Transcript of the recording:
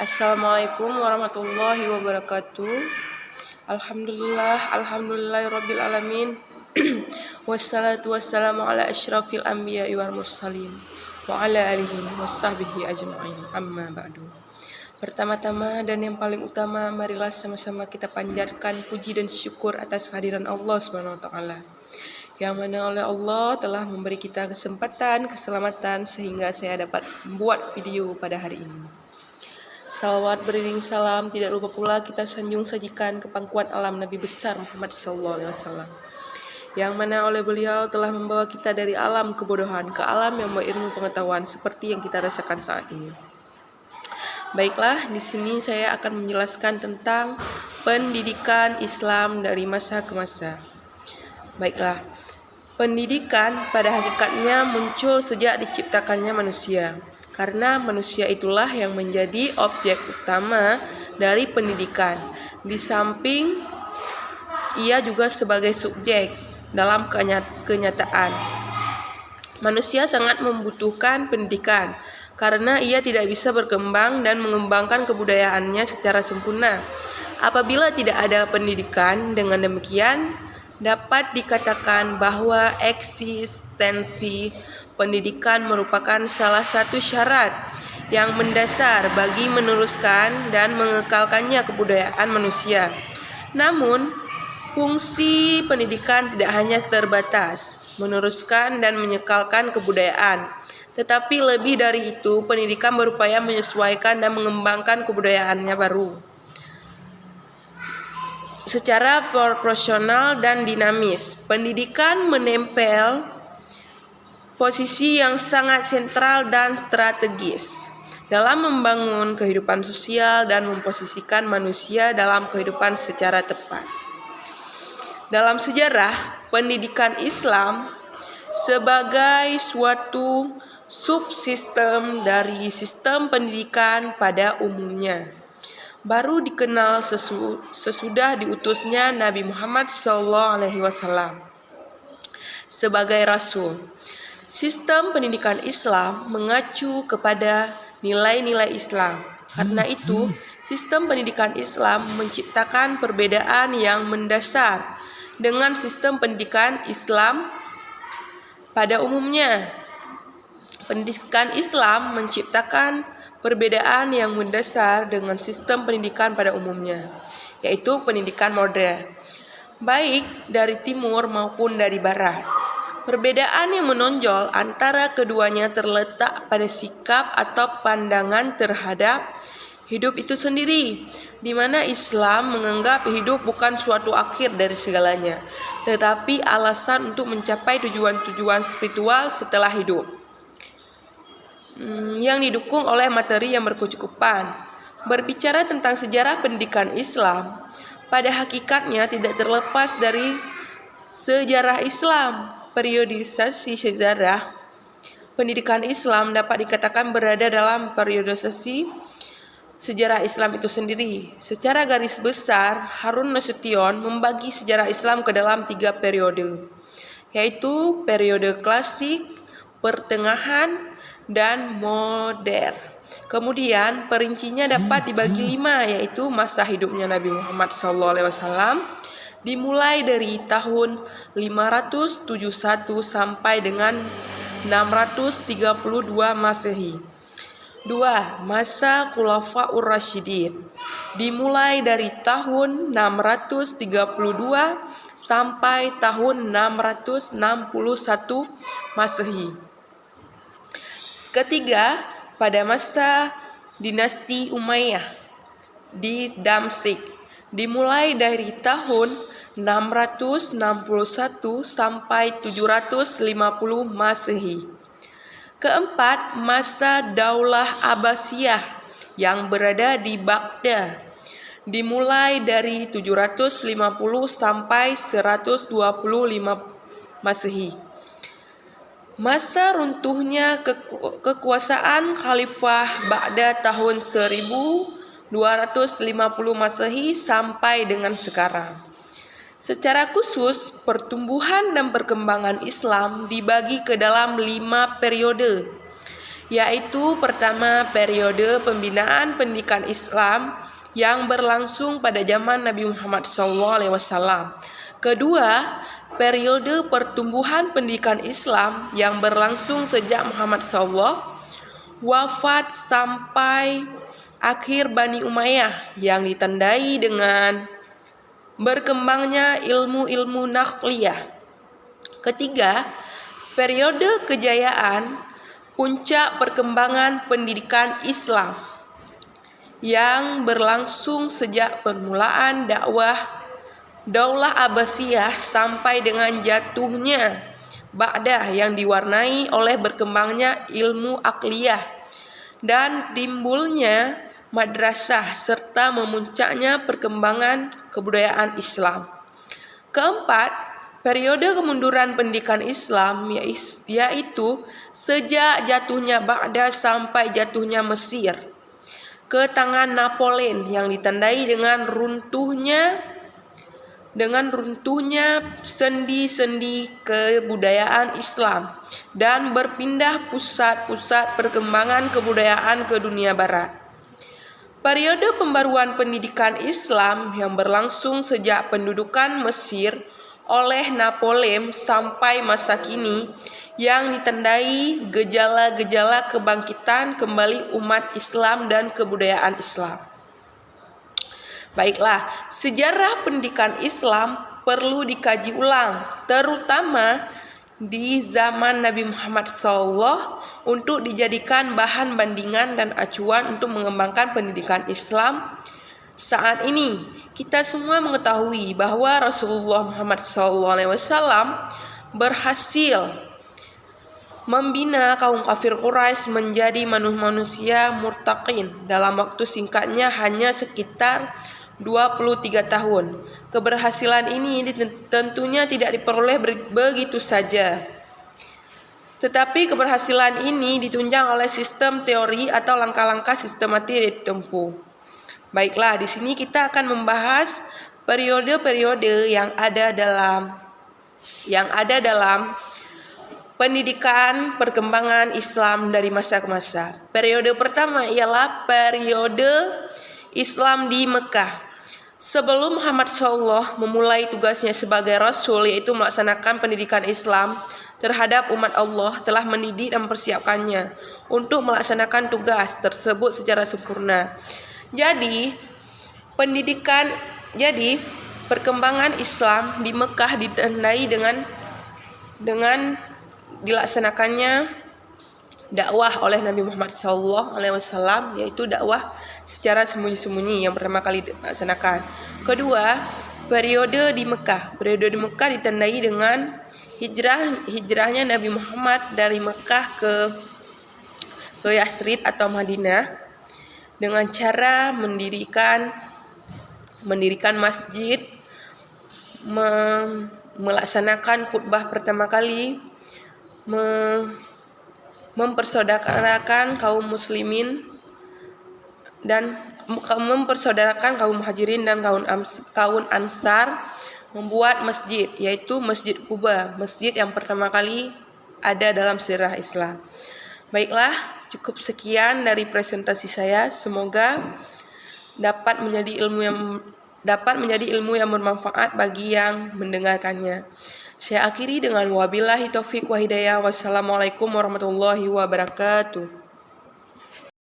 Assalamualaikum warahmatullahi wabarakatuh. Alhamdulillahirabbil alamin. Wassalatu wassalamu ala asyrafil anbiya'i wal mursalin wa ala alihi washabbihi ajma'in. Amma ba'du. Pertama-tama dan yang paling utama, marilah sama-sama kita panjatkan puji dan syukur atas kehadiran Allah Subhanahu wa taala. Yang mana oleh Allah telah memberi kita kesempatan, keselamatan sehingga saya dapat membuat video pada hari ini. Salawat beriring salam, tidak lupa pula kita sanjung sajikan ke pangkuan alam Nabi besar Muhammad SAW, yang mana oleh beliau telah membawa kita dari alam kebodohan ke alam yang berilmu pengetahuan seperti yang kita rasakan saat ini. Baiklah, di sini saya akan menjelaskan tentang pendidikan Islam dari masa ke masa. Baiklah, pendidikan pada hakikatnya muncul sejak diciptakannya manusia. Karena manusia itulah yang menjadi objek utama dari pendidikan. Di samping ia juga sebagai subjek dalam kenyataan. Manusia sangat membutuhkan pendidikan karena ia tidak bisa berkembang dan mengembangkan kebudayaannya secara sempurna. Apabila tidak ada pendidikan, dengan demikian dapat dikatakan bahwa eksistensi pendidikan merupakan salah satu syarat yang mendasar bagi meneruskan dan mengekalkannya kebudayaan manusia. Namun, fungsi pendidikan tidak hanya terbatas meneruskan dan menyekalkan kebudayaan, tetapi lebih dari itu, pendidikan berupaya menyesuaikan dan mengembangkan kebudayaannya baru secara proporsional dan dinamis. Pendidikan menempel posisi yang sangat sentral dan strategis dalam membangun kehidupan sosial dan memposisikan manusia dalam kehidupan secara tepat. Dalam sejarah, pendidikan Islam sebagai suatu subsistem dari sistem pendidikan pada umumnya baru dikenal sesudah diutusnya Nabi Muhammad SAW sebagai Rasul. Sistem pendidikan Islam mengacu kepada nilai-nilai Islam. Karena itu, sistem pendidikan Islam menciptakan perbedaan yang mendasar dengan sistem pendidikan Islam pada umumnya. Pendidikan Islam menciptakan perbedaan yang mendasar dengan sistem pendidikan pada umumnya, yaitu pendidikan modern, baik dari timur maupun dari barat. Perbedaan yang menonjol antara keduanya terletak pada sikap atau pandangan terhadap hidup itu sendiri, di mana Islam menganggap hidup bukan suatu akhir dari segalanya, tetapi alasan untuk mencapai tujuan-tujuan spiritual setelah hidup, yang didukung oleh materi yang berkecukupan. Berbicara tentang sejarah pendidikan Islam, pada hakikatnya tidak terlepas dari sejarah Islam. Periodisasi sejarah pendidikan Islam dapat dikatakan berada dalam periodisasi sejarah Islam itu sendiri. Secara garis besar, Harun Nasution membagi sejarah Islam ke dalam 3 periode, yaitu periode klasik, pertengahan, dan modern. Kemudian perincinya dapat dibagi 5, yaitu masa hidupnya Nabi Muhammad SAW, dimulai dari tahun 571 sampai dengan 632 Masehi. 2. Masa Khulafaur Rasyidin, dimulai dari tahun 632 sampai tahun 661 Masehi. Ketiga, pada masa dinasti Umayyah di Damsyik, dimulai dari tahun 661 sampai 750 Masehi. Keempat, masa Daulah Abbasiyah yang berada di Baghdad, dimulai dari 750 sampai 125 Masehi. Masa runtuhnya kekuasaan Khalifah Baghdad tahun 1250 Masehi sampai dengan sekarang. Secara khusus, pertumbuhan dan perkembangan Islam dibagi ke dalam 5 periode, yaitu pertama periode pembinaan pendidikan Islam yang berlangsung pada zaman Nabi Muhammad SAW. Kedua, periode pertumbuhan pendidikan Islam yang berlangsung sejak Muhammad SAW wafat sampai akhir Bani Umayyah yang ditandai dengan berkembangnya ilmu-ilmu naqliyah. Ketiga, periode kejayaan puncak perkembangan pendidikan Islam yang berlangsung sejak permulaan dakwah Daulah Abbasiyah sampai dengan jatuhnya Ba'dah yang diwarnai oleh berkembangnya ilmu akliyah dan timbulnya madrasah serta memuncaknya perkembangan kebudayaan Islam. Keempat, periode kemunduran pendidikan Islam yaitu sejak jatuhnya Ba'dah sampai jatuhnya Mesir ke tangan Napoleon yang ditandai dengan runtuhnya sendi-sendi kebudayaan Islam dan berpindah pusat-pusat perkembangan kebudayaan ke dunia barat. Periode pembaruan pendidikan Islam yang berlangsung sejak pendudukan Mesir oleh Napoleon sampai masa kini yang ditandai gejala-gejala kebangkitan kembali umat Islam dan kebudayaan Islam. Baiklah, sejarah pendidikan Islam perlu dikaji ulang, terutama di zaman Nabi Muhammad SAW untuk dijadikan bahan bandingan dan acuan untuk mengembangkan pendidikan Islam saat ini. Kita semua mengetahui bahwa Rasulullah Muhammad SAW berhasil membina kaum kafir Quraisy menjadi manusia murtaqin dalam waktu singkatnya hanya sekitar 23 tahun. Keberhasilan ini tentunya tidak diperoleh begitu saja. Tetapi keberhasilan ini ditunjang oleh sistem teori atau langkah-langkah sistematis yang ditempuh. Baiklah, di sini kita akan membahas periode-periode yang ada dalam pendidikan perkembangan Islam dari masa ke masa. Periode pertama ialah periode Islam di Mekah. Sebelum Muhammad SAW memulai tugasnya sebagai Rasul, yaitu melaksanakan pendidikan Islam terhadap umat Allah, telah mendidik dan mempersiapkannya untuk melaksanakan tugas tersebut secara sempurna. Jadi perkembangan Islam di Mekah ditandai dengan dilaksanakannya dakwah oleh Nabi Muhammad SAW, yaitu dakwah secara sembunyi-sembunyi yang pertama kali dilaksanakan. Kedua, periode di Mekah. Periode di Mekah ditandai dengan hijrahnya Nabi Muhammad dari Mekah ke Yasrib atau Madinah dengan cara mendirikan masjid, melaksanakan khutbah pertama kali, mempersaudarakan kaum muslimin dan mempersaudarakan kaum muhajirin dan kaum ansar, membuat masjid, yaitu Masjid Quba, masjid yang pertama kali ada dalam sejarah Islam. Baiklah, cukup sekian dari presentasi saya. Semoga dapat menjadi ilmu yang bermanfaat bagi yang mendengarkannya. Saya akhiri dengan wabillahi taufik wa hidayah. Wassalamualaikum warahmatullahi wabarakatuh.